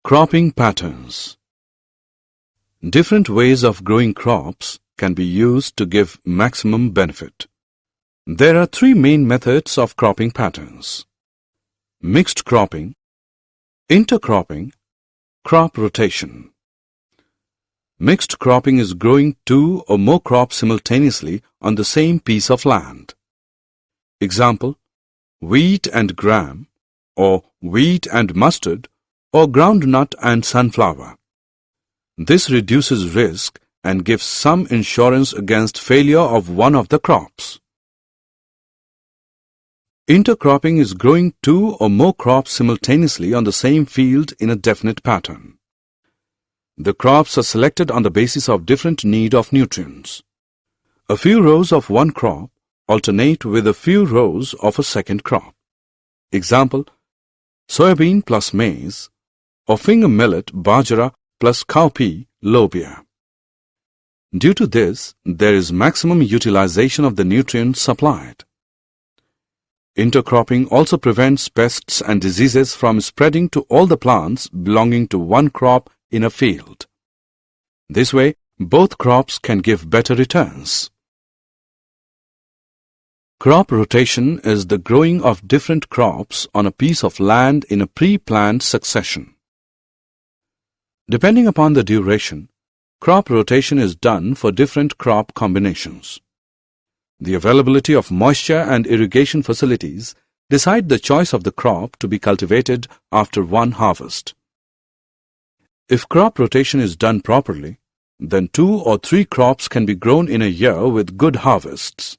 Cropping patterns. Different ways of growing crops can be used to give maximum benefit. There are three main methods of cropping patterns: mixed cropping, intercropping, crop rotation. Mixed cropping is growing two or more crops simultaneously on the same piece of land. Example: wheat and gram, or wheat and mustard, or groundnut and sunflower. This reduces risk and gives some insurance against failure of one of the crops. Intercropping is growing two or more crops simultaneously on the same field in a definite pattern. The crops are selected on the basis of different need of nutrients. A few rows of one crop alternate with a few rows of a second crop. Example: soybean plus maize, or finger millet bajra plus cowpea lobia. Due to this, there is maximum utilization of the nutrients supplied. Intercropping also prevents pests and diseases from spreading to all the plants belonging to one crop in a field. This way, both crops can give better returns. Crop rotation is the growing of different crops on a piece of land in a pre-planned succession. Depending upon the duration, crop rotation is done for different crop combinations. The availability of moisture and irrigation facilities decide the choice of the crop to be cultivated after one harvest. If crop rotation is done properly, then 2 or 3 crops can be grown in a year with good harvests.